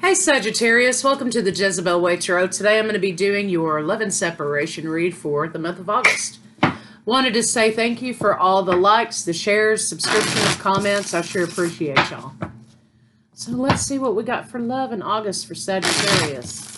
Hey Sagittarius, welcome to the Jezebel Way Tarot. Today I'm going to be doing your love and separation read for the month of August. Wanted to say thank you for all the likes, the shares, subscriptions, comments. I sure appreciate y'all. So let's see what we got for love in August for Sagittarius.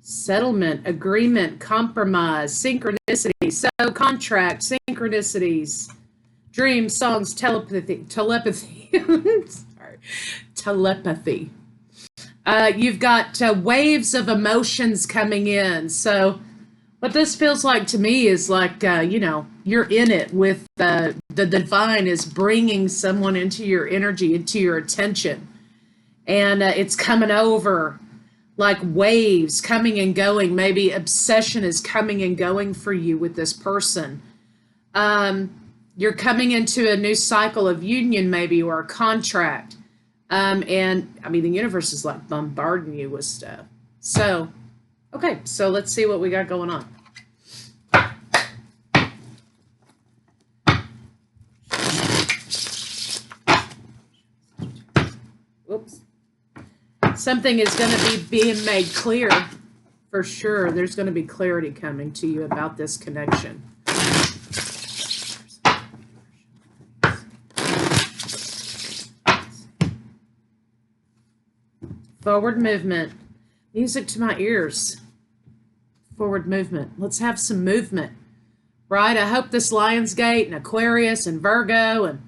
Settlement, agreement, compromise, synchronicity, so contract, synchronicities, dreams, songs, telepathy, sorry, telepathy. You've got waves of emotions coming in. So what this feels like to me is like, you're in it with the divine is bringing someone into your energy, into your attention. And it's coming over like waves coming and going. Maybe obsession is coming and going for you with this person. You're coming into a new cycle of union maybe, or a contract. And I mean, the universe is like bombarding you with stuff. So, okay, so let's see what we got going on. Whoops. Something is going to be being made clear for sure. There's going to be clarity coming to you about this connection. Forward movement. Music to my ears. Forward movement. Let's have some movement, right? I hope this Lionsgate and Aquarius and Virgo and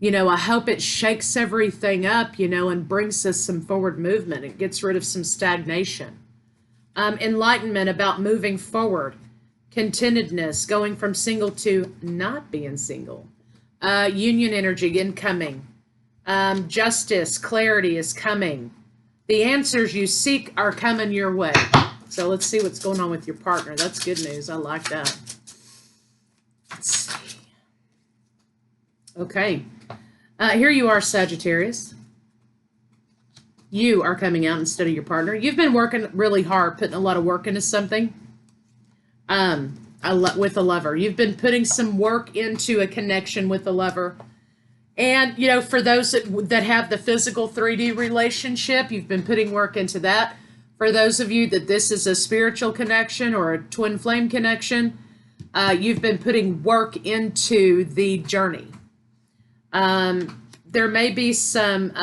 I hope it shakes everything up, and brings us some forward movement. It gets rid of some stagnation. Enlightenment about moving forward. Contentedness, going from single to not being single. Union energy incoming. Justice, clarity is coming. The answers you seek are coming your way. So let's see what's going on with your partner. That's good news. I like that. Let's see. Okay. Here you are, Sagittarius. You are coming out instead of your partner. You've been working really hard, putting a lot of work into something. With a lover. You've been putting some work into a connection with a lover. And, for those that have the physical 3D relationship, you've been putting work into that. For those of you that this is a spiritual connection or a twin flame connection, you've been putting work into the journey. There may be some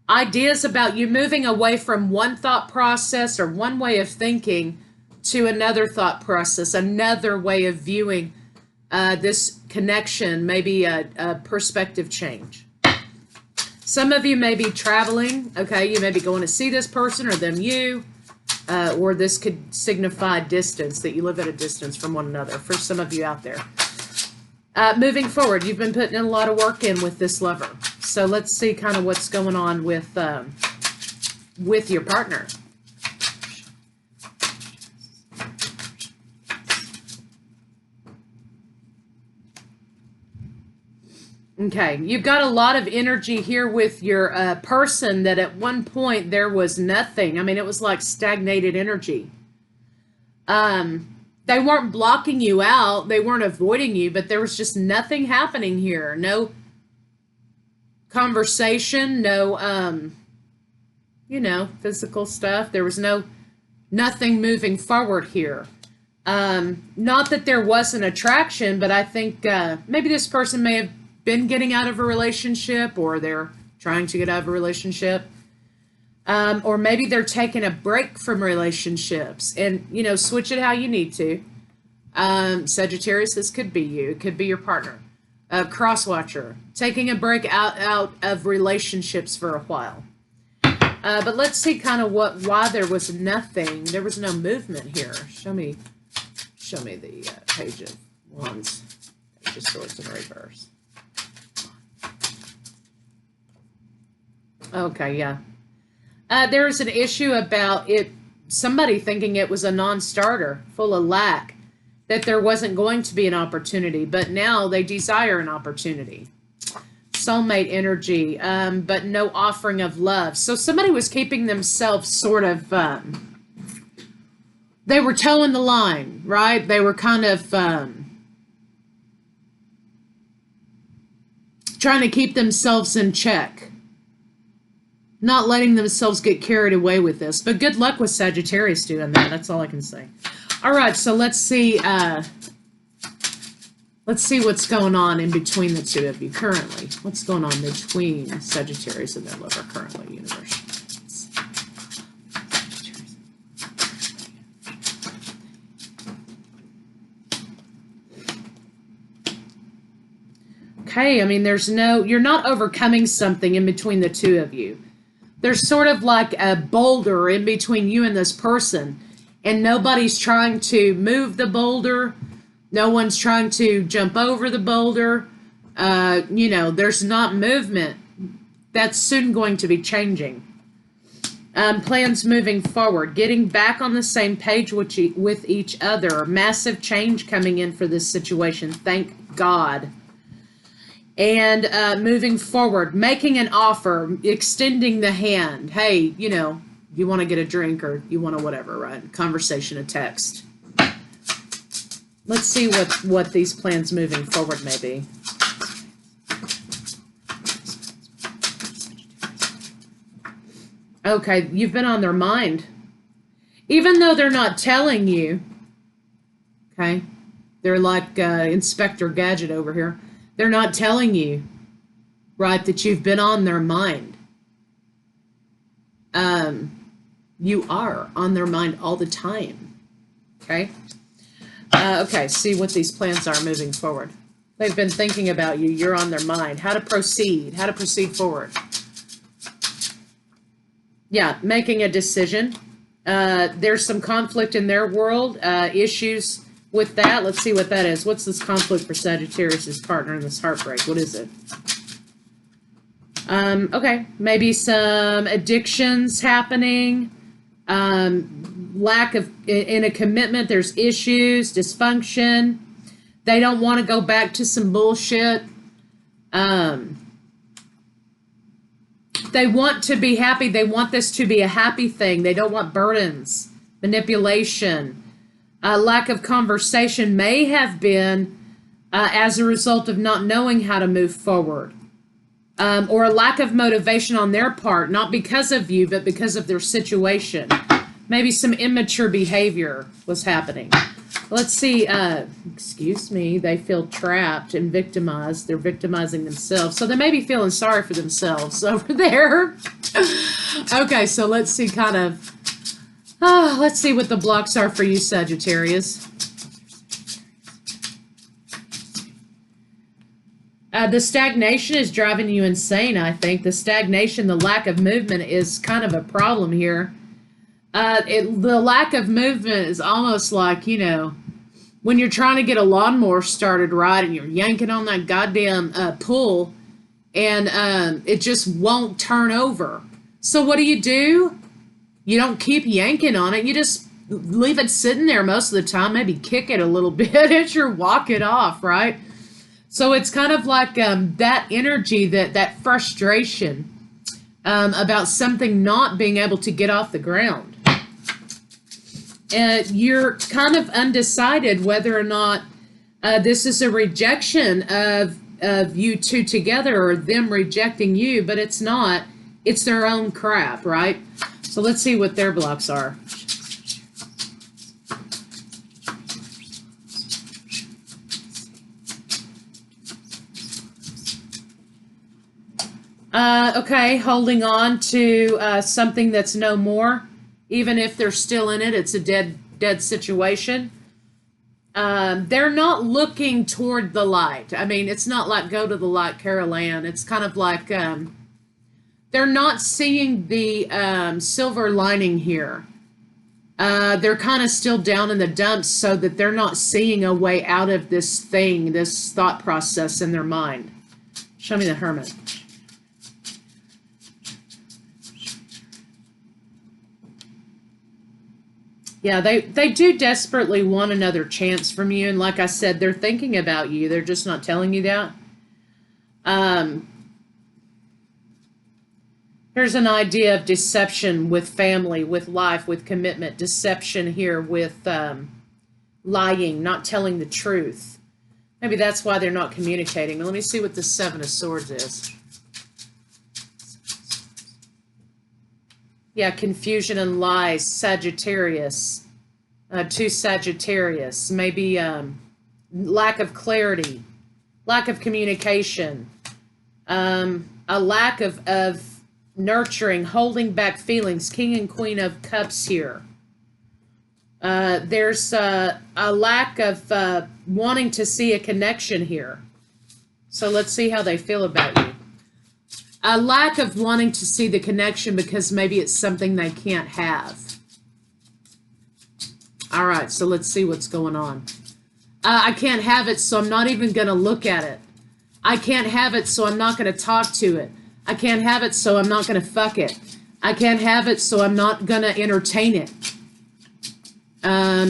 ideas about you moving away from one thought process or one way of thinking to another thought process, another way of viewing this connection, maybe a perspective change. Some of you may be traveling, okay? You may be going to see this person or them you, or this could signify distance, that you live at a distance from one another for some of you out there. Moving forward, you've been putting in a lot of work in with this lover. So let's see kind of what's going on with your partner. Okay, you've got a lot of energy here with your person that at one point there was nothing. I mean, it was like stagnated energy. They weren't blocking you out. They weren't avoiding you, but there was just nothing happening here. No conversation, no, physical stuff. There was nothing moving forward here. Not that there wasn't attraction, but I think maybe this person may have been getting out of a relationship, or they're trying to get out of a relationship. Or maybe they're taking a break from relationships and, switch it how you need to. Sagittarius, this could be you. It could be your partner. Cross-watcher, taking a break out of relationships for a while. But let's see kind of why there was nothing. There was no movement here. Show me the Page of Wands, Page of Swords in reverse. Okay, yeah. There was an issue about it, somebody thinking it was a non-starter, full of lack, that there wasn't going to be an opportunity, but now they desire an opportunity. soulmate energy, but no offering of love. So somebody was keeping themselves sort of, they were towing the line, right? They were kind of trying to keep themselves in check, not letting themselves get carried away with this. But good luck with Sagittarius doing that. That's all I can say. All right, so let's see what's going on in between the two of you currently. What's going on between Sagittarius and their lover currently, universe? Okay, I mean, you're not overcoming something in between the two of you. There's sort of like a boulder in between you and this person, and nobody's trying to move the boulder. No one's trying to jump over the boulder. There's not movement. That's soon going to be changing. Plans moving forward, getting back on the same page with each other. Massive change coming in for this situation. Thank God. And moving forward, making an offer, extending the hand. Hey, you want to get a drink or you want to whatever, right? Conversation, a text. Let's see what these plans moving forward may be. Okay, you've been on their mind. Even though they're not telling you, okay? They're like Inspector Gadget over here. They're not telling you, right, that you've been on their mind. You are on their mind all the time, okay? Okay, see what these plans are moving forward. They've been thinking about you. You're on their mind. How to proceed forward. Yeah, making a decision. There's some conflict in their world, issues with that. Let's see what that is. What's this conflict for Sagittarius' partner in this heartbreak? What is it? Okay, maybe some addictions happening. Lack of, in a commitment, there's issues, dysfunction. They don't want to go back to some bullshit. They want to be happy. They want this to be a happy thing. They don't want burdens, manipulation. Lack of conversation may have been as a result of not knowing how to move forward. Or a lack of motivation on their part, not because of you, but because of their situation. Maybe some immature behavior was happening. Let's see. Excuse me. They feel trapped and victimized. They're victimizing themselves. So they may be feeling sorry for themselves over there. Okay, so let's see let's see what the blocks are for you, Sagittarius. The stagnation is driving you insane, I think. The stagnation, the lack of movement is kind of a problem here. The lack of movement is almost like, when you're trying to get a lawnmower started right and you're yanking on that goddamn pull and it just won't turn over. So what do? You don't keep yanking on it. You just leave it sitting there most of the time, maybe kick it a little bit as you walk it off, right? So it's kind of like that energy, that frustration about something not being able to get off the ground. And you're kind of undecided whether or not this is a rejection of you two together or them rejecting you, but it's not. It's their own crap, right? So let's see what their blocks are. Okay, holding on to something that's no more. Even if they're still in it, it's a dead situation. They're not looking toward the light. I mean, it's not like go to the light, Carol Ann. It's kind of like they're not seeing the silver lining here. They're kind of still down in the dumps so that they're not seeing a way out of this thing, this thought process in their mind. Show me the Hermit. Yeah, they do desperately want another chance from you. And like I said, they're thinking about you. They're just not telling you that. Here's an idea of deception with family, with life, with commitment. Deception here with lying, not telling the truth. Maybe that's why they're not communicating. Let me see what the Seven of Swords is. Yeah, confusion and lies. Sagittarius. To Sagittarius. Maybe lack of clarity. Lack of communication. A lack of nurturing, holding back feelings. King and Queen of Cups here. There's a lack of wanting to see a connection here. So let's see how they feel about you. A lack of wanting to see the connection because maybe it's something they can't have. All right, so let's see what's going on. I can't have it, so I'm not even going to look at it. I can't have it, so I'm not going to talk to it. I can't have it, so I'm not going to fuck it. I can't have it, so I'm not going to entertain it.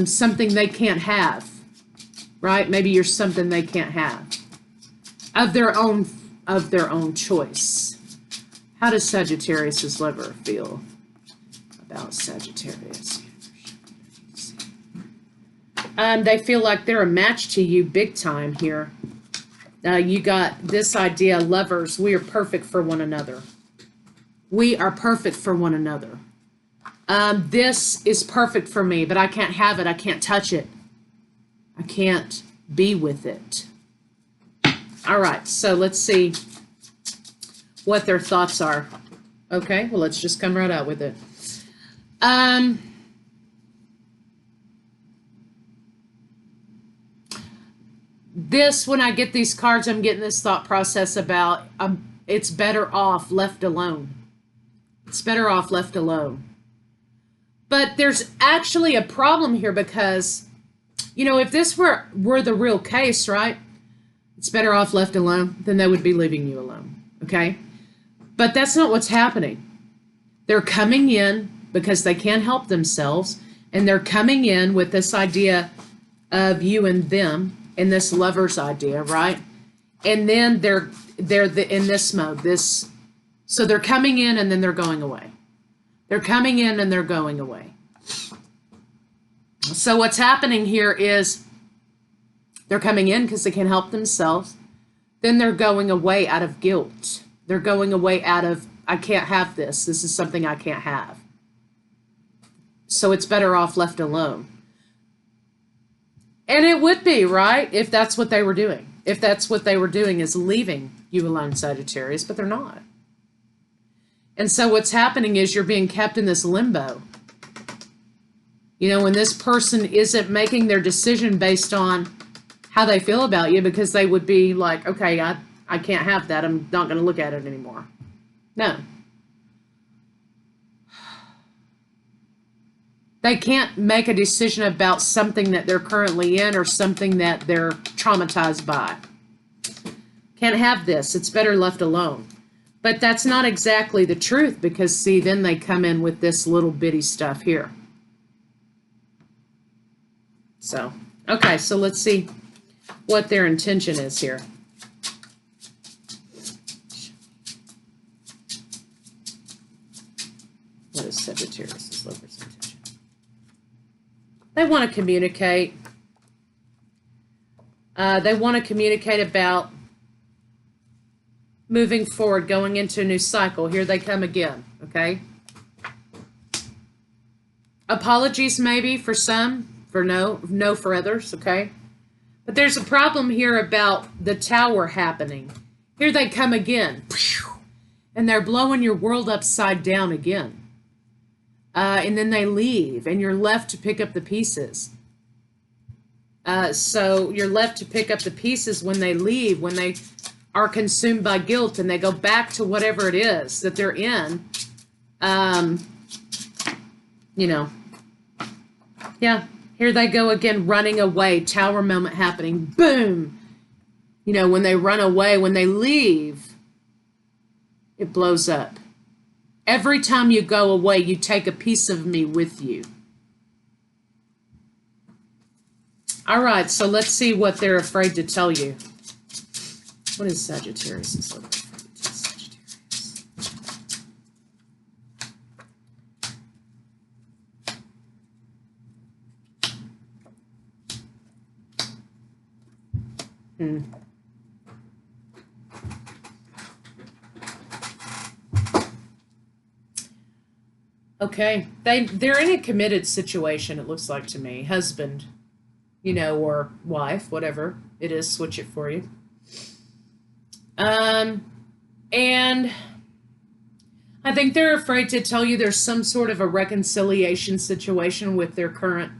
Something they can't have, right? Maybe you're something they can't have of their own choice. How does Sagittarius's lover feel about Sagittarius? They feel like they're a match to you big time here. You got this idea, lovers, we are perfect for one another. We are perfect for one another. This is perfect for me, but I can't have it. I can't touch it. I can't be with it. All right, so let's see what their thoughts are. Okay, well, let's just come right out with it. When I get these cards, I'm getting this thought process about it's better off left alone. It's better off left alone. But there's actually a problem here because, you know, if this were the real case, right? It's better off left alone, then they would be leaving you alone, okay? But that's not what's happening. They're coming in because they can't help themselves, and they're coming in with this idea of you and them, and this lover's idea, right? And then they're in this mode, so they're coming in and then they're going away. They're coming in and they're going away. So what's happening here is they're coming in because they can't help themselves. Then they're going away out of guilt. They're going away out of, I can't have this. This is something I can't have. So it's better off left alone. And it would be, right, if that's what they were doing. If that's what they were doing is leaving you alone, Sagittarius, but they're not. And so what's happening is you're being kept in this limbo. You know, when this person isn't making their decision based on how they feel about you, because they would be like, okay, I can't have that. I'm not going to look at it anymore. No. They can't make a decision about something that they're currently in or something that they're traumatized by. Can't have this. It's better left alone. But that's not exactly the truth because, see, then they come in with this little bitty stuff here. So, okay, so let's see what their intention is here. What is Sagittarius' lover's intention? They want to communicate. They want to communicate about moving forward, going into a new cycle. Here they come again, okay? Apologies maybe for some, for no for others, okay? But there's a problem here about the tower happening. Here they come again. And they're blowing your world upside down again. And then they leave, and you're left to pick up the pieces. So you're left to pick up the pieces when they leave, when they are consumed by guilt, and they go back to whatever it is that they're in. You know. Yeah, here they go again, running away. Tower moment happening. Boom! You know, when they run away, when they leave, it blows up. Every time you go away, you take a piece of me with you. All right, so let's see what they're afraid to tell you. What is Sagittarius? Sagittarius. Hmm. Okay. They're in a committed situation, it looks like to me. Husband, or wife, whatever it is, switch it for you. And I think they're afraid to tell you there's some sort of a reconciliation situation with their current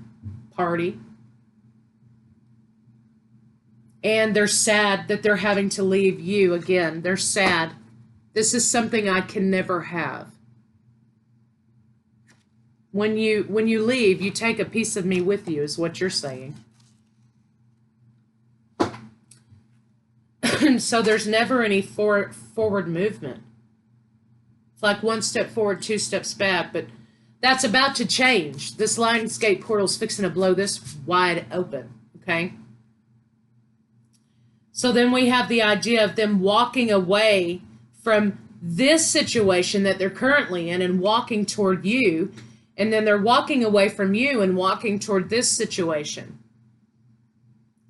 party. And they're sad that they're having to leave you again. They're sad. This is something I can never have. When you leave, you take a piece of me with you, is what you're saying. So there's never any forward movement. It's like one step forward, two steps back, but that's about to change. This Lionsgate portal's fixing to blow this wide open, okay? So then we have the idea of them walking away from this situation that they're currently in and walking toward you, and then they're walking away from you and walking toward this situation.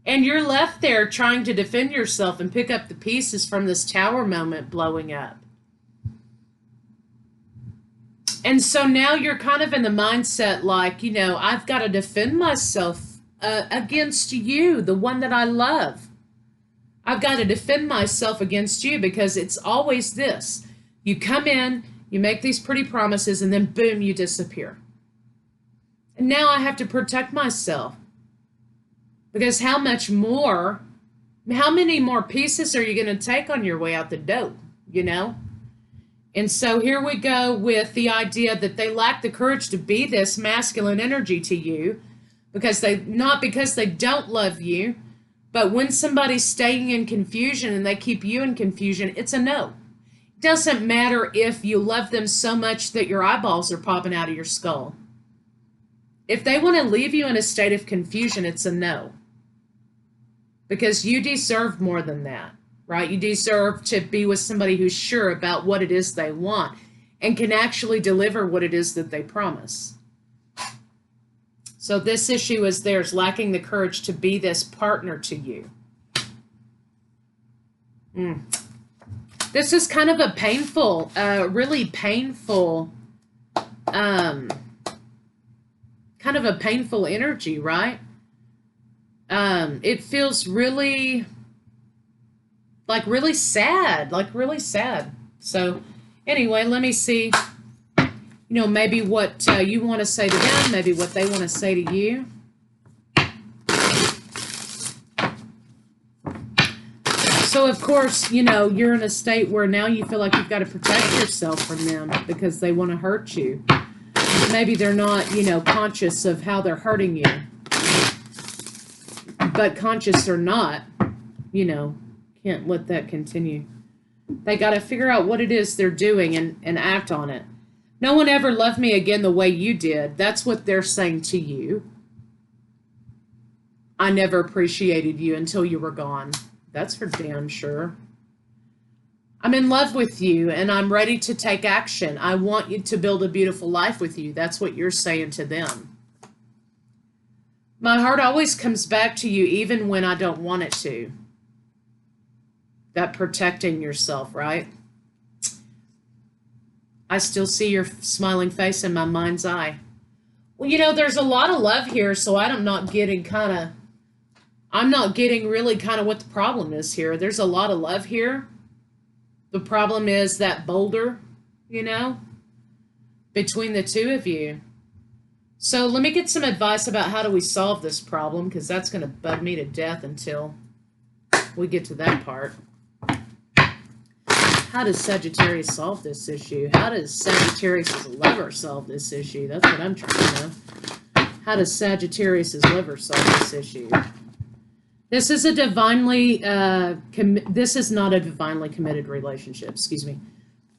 And you're left there trying to defend yourself and pick up the pieces from this tower moment blowing up. And so now you're kind of in the mindset like, I've got to defend myself against you, the one that I love. I've got to defend myself against you because it's always this. You come in, you make these pretty promises, and then boom, you disappear. And now I have to protect myself. Because how many more pieces are you going to take on your way out the door, And so here we go with the idea that they lack the courage to be this masculine energy to you, not because they don't love you, but when somebody's staying in confusion and they keep you in confusion, it's a no. It doesn't matter if you love them so much that your eyeballs are popping out of your skull. If they want to leave you in a state of confusion, it's a no. Because you deserve more than that, right? You deserve to be with somebody who's sure about what it is they want and can actually deliver what it is that they promise. So this issue is theirs, lacking the courage to be this partner to you. This is kind of a painful, really painful, kind of a painful energy, right? It feels really sad. So anyway, let me see, maybe what you want to say to them, maybe what they want to say to you. So of course, you're in a state where now you feel like you've got to protect yourself from them because they want to hurt you. Maybe they're not, conscious of how they're hurting you. But conscious or not, can't let that continue. They got to figure out what it is they're doing and act on it. No one ever loved me again the way you did. That's what they're saying to you. I never appreciated you until you were gone. That's for damn sure. I'm in love with you and I'm ready to take action. I want you to build a beautiful life with you. That's what you're saying to them. My heart always comes back to you even when I don't want it to. That protecting yourself, right? I still see your smiling face in my mind's eye. Well, there's a lot of love here, so I'm not getting really kind of what the problem is here. There's a lot of love here. The problem is that boulder, between the two of you. So let me get some advice about how do we solve this problem, because that's going to bug me to death until we get to that part. How does Sagittarius solve this issue? How does Sagittarius' liver solve this issue? That's what I'm trying to know. How does Sagittarius' liver solve this issue? This is a this is not a divinely committed relationship. Excuse me.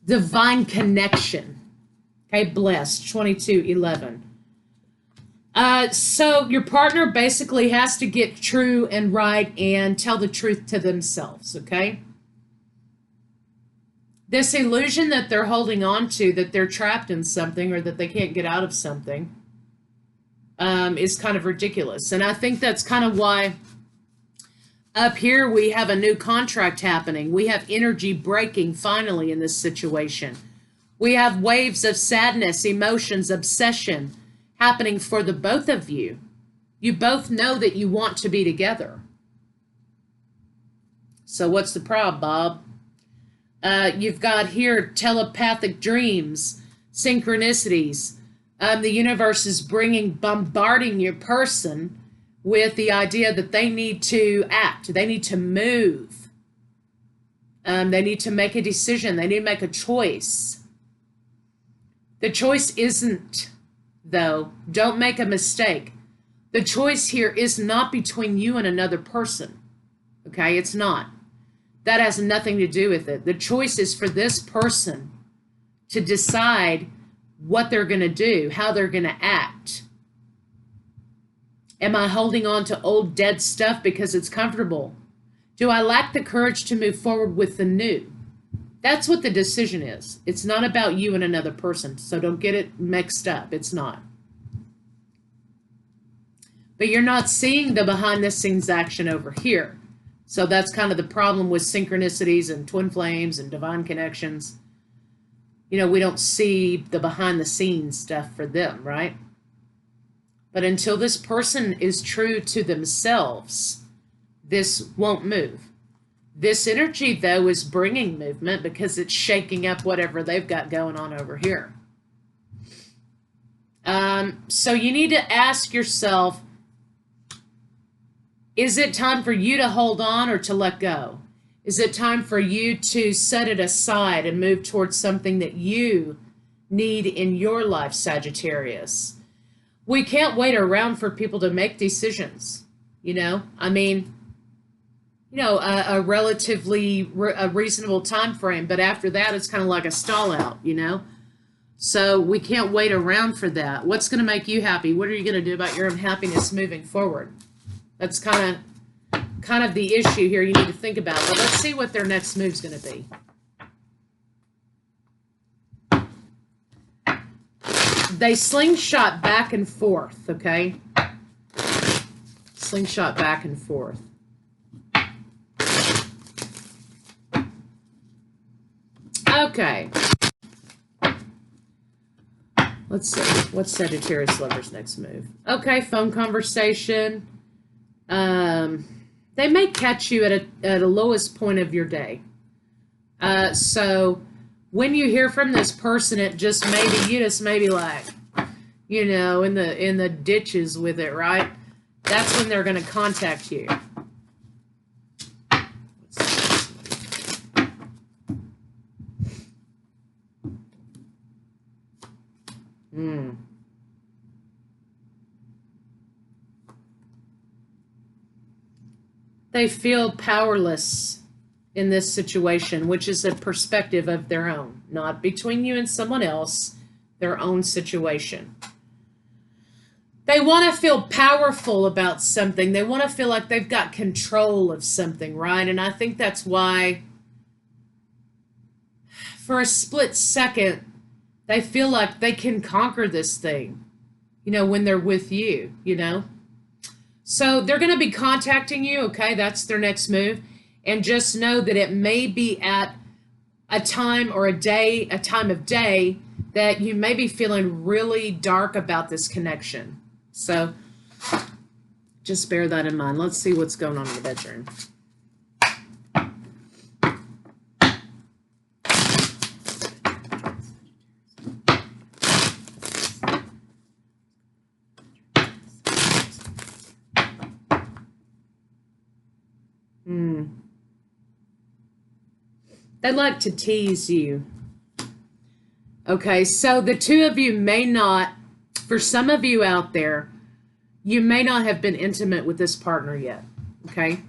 Divine connection. Okay, blessed. 22:11. So your partner basically has to get true and right and tell the truth to themselves, okay? This illusion that they're holding on to, that they're trapped in something or that they can't get out of something, is kind of ridiculous. And I think that's kind of why Up here, we have a new contract happening. We have energy breaking finally in this situation. We have waves of sadness, emotions, obsession happening for the both of you. You both know that you want to be together. So what's the problem, Bob? You've got here telepathic dreams, synchronicities. The universe is bombarding your person with the idea that they need to act, they need to move, they need to make a decision, they need to make a choice. The choice isn't, though, don't make a mistake. The choice here is not between you and another person, okay? It's not. That has nothing to do with it. The choice is for this person to decide what they're going to do, how they're going to act. Am I holding on to old dead stuff because it's comfortable? Do I lack the courage to move forward with the new? That's what the decision is. It's not about you and another person, so don't get it mixed up. It's not. But you're not seeing the behind the scenes action over here. So that's kind of the problem with synchronicities and twin flames and divine connections. You know, we don't see the behind the scenes stuff for them, right? But until this person is true to themselves, this won't move. This energy, though, is bringing movement because it's shaking up whatever they've got going on over here. So you need to ask yourself, is it time for you to hold on or to let go? Is it time for you to set it aside and move towards something that you need in your life, Sagittarius? We can't wait around for people to make decisions, you know? I mean, you know, a relatively a reasonable time frame, but after that, it's kind of like a stall out, you know? So we can't wait around for that. What's going to make you happy? What are you going to do about your unhappiness moving forward? That's kind of the issue here you need to think about. But let's see what their next move's going to be. They slingshot back and forth, okay? Slingshot back and forth. Okay. Let's see. What's Sagittarius lover's next move? Okay, phone conversation. They may catch you at a lowest point of your day. So when you hear from this person, it just maybe like, you know, in the ditches with it, right? That's when they're going to contact you. They feel powerless in this situation, which is a perspective of their own, not between you and someone else, their own situation. They want to feel powerful about something. They want to feel like they've got control of something, right? And I think that's why, for a split second, they feel like they can conquer this thing, you know, when they're with you, you know? So they're going to be contacting you, okay? That's their next move. And just know that it may be at a time or a time of day that you may be feeling really dark about this connection. So just bear that in mind. Let's see what's going on in the bedroom. They like to tease you. Okay, so the two of you may not, for some of you out there, you may not have been intimate with this partner yet, okay?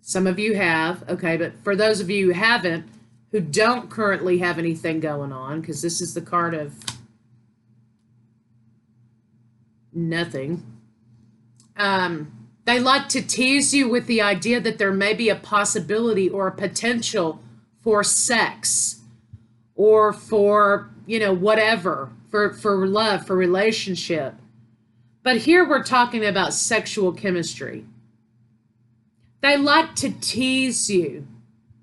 Some of you have, okay, but for those of you who haven't, who don't currently have anything going on, because this is the card of nothing, they like to tease you with the idea that there may be a possibility or a potential for sex or for, you know, whatever, for love, for relationship. But here we're talking about sexual chemistry. They like to tease you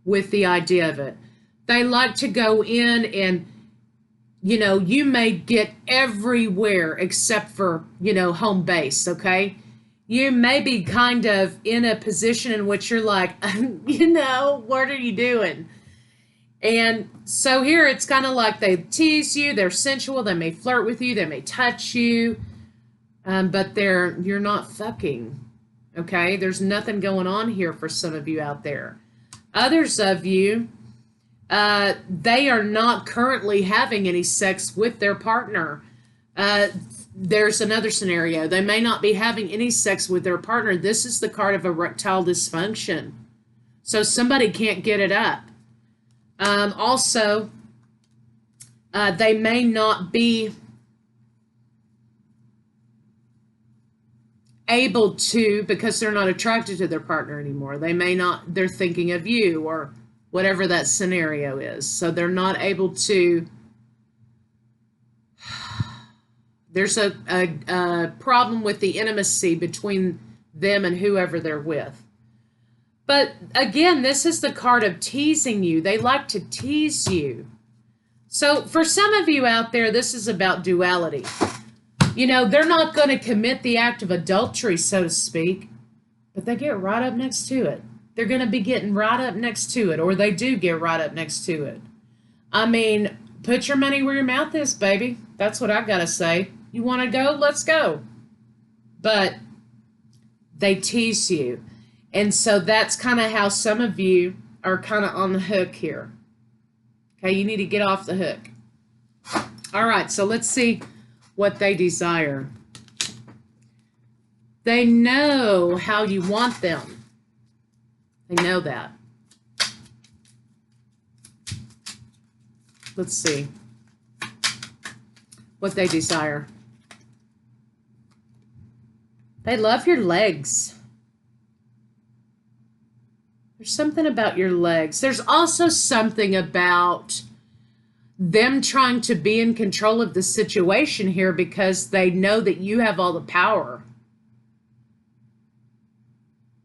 with the idea of it. They like to go in and, you may get everywhere except for, home base, okay? You may be kind of in a position in which you're like, what are you doing? And so here it's kind of like they tease you, they're sensual, they may flirt with you, they may touch you, but you're not fucking, okay? There's nothing going on here for some of you out there. Others of you, they are not currently having any sex with their partner. There's another scenario. They may not be having any sex with their partner. This is the card of erectile dysfunction. So somebody can't get it up. Also, they may not be able to, because they're not attracted to their partner anymore. They're thinking of you or whatever that scenario is. So they're not able to, there's a problem with the intimacy between them and whoever they're with. But again, this is the card of teasing you. They like to tease you. So for some of you out there, this is about duality. They're not going to commit the act of adultery, so to speak, but they get right up next to it. They're going to be getting right up next to it, or they do get right up next to it. I mean, put your money where your mouth is, baby. That's what I got to say. You want to go? Let's go. But they tease you. And so that's kind of how some of you are kind of on the hook here. Okay, you need to get off the hook. All right, so let's see what they desire. They know how you want them. They know that. Let's see what they desire. They love your legs. There's something about your legs. There's also something about them trying to be in control of the situation here because they know that you have all the power.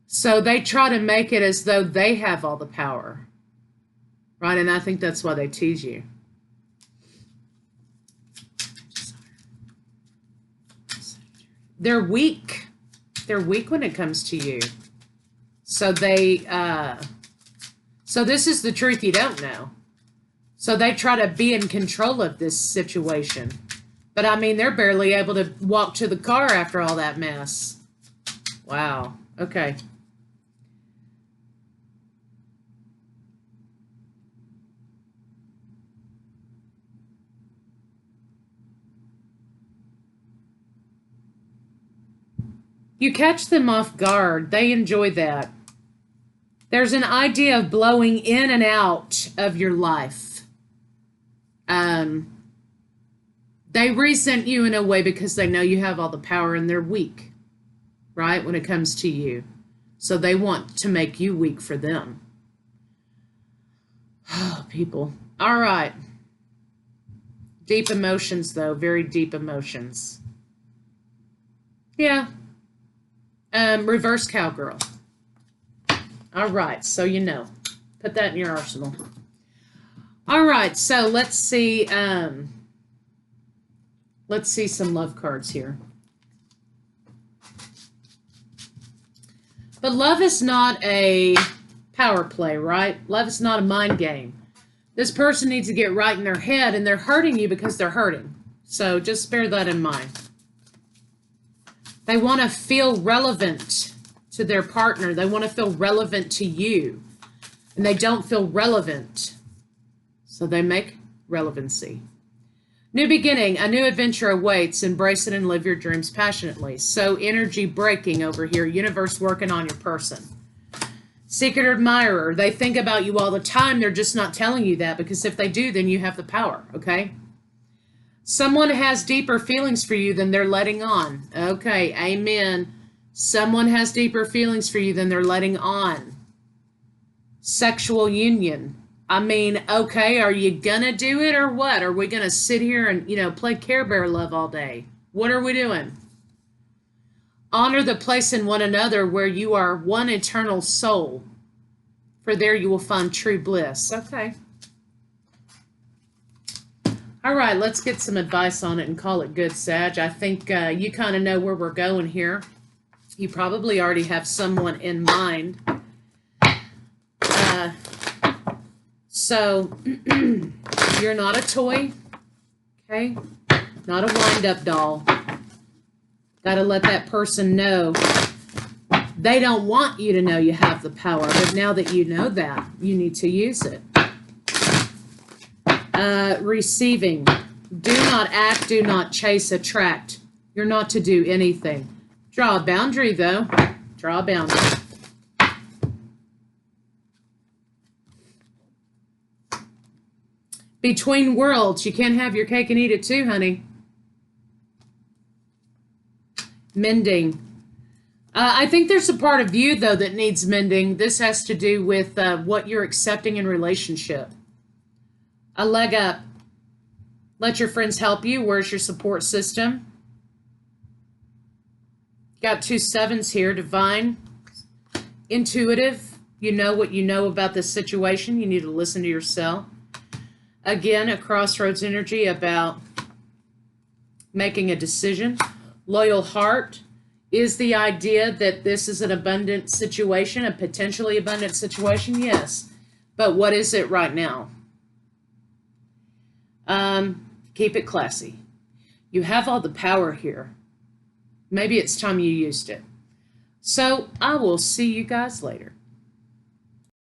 So they try to make it as though they have all the power. Right? And I think that's why they tease you. They're weak. They're weak when it comes to you. So so this is the truth you don't know. So they try to be in control of this situation. But I mean, they're barely able to walk to the car after all that mess. Wow. Okay. You catch them off guard. They enjoy that. There's an idea of blowing in and out of your life. They resent you in a way because they know you have all the power and they're weak, right, when it comes to you. So they want to make you weak for them. Oh, people. All right. Deep emotions, though. Very deep emotions. Yeah. Reverse cowgirl. All right, so put that in your arsenal. All right, so let's see some love cards here. But love is not a power play, right? Love is not a mind game. This person needs to get right in their head, and they're hurting you because they're hurting. So just bear that in mind. They want to feel relevant to their partner. They want to feel relevant to you. And they don't feel relevant. So they make relevancy. New beginning, a new adventure awaits. Embrace it and live your dreams passionately. So energy breaking over here. Universe working on your person. Secret admirer. They think about you all the time. They're just not telling you that, because if they do, then you have the power, okay? Someone has deeper feelings for you than they're letting on. Okay, amen. Someone has deeper feelings for you than they're letting on. Sexual union. I mean, okay, are you gonna do it or what? Are we gonna sit here and, play Care Bear love all day? What are we doing? Honor the place in one another where you are one eternal soul, for there you will find true bliss. Okay. All right, let's get some advice on it and call it good, Sag. I think you kind of know where we're going here. You probably already have someone in mind. So, you're not a toy, okay? Not a wind-up doll. Got to let that person know. They don't want you to know you have the power, but now that you know that, you need to use it. Receiving. Do not act, do not chase, attract. You're not to do anything. Draw a boundary, though. Draw a boundary. Between worlds. You can't have your cake and eat it too, honey. Mending. I think there's a part of you, though, that needs mending. This has to do with what you're accepting in relationship. A leg up. Let your friends help you. Where's your support system? Got 2 sevens here. Divine. Intuitive. You know what you know about this situation. You need to listen to yourself. Again, a crossroads energy about making a decision. Loyal heart is the idea that this is an abundant situation, a potentially abundant situation. Yes. But what is it right now? Keep it classy. You have all the power here. Maybe it's time you used it. So I will see you guys later.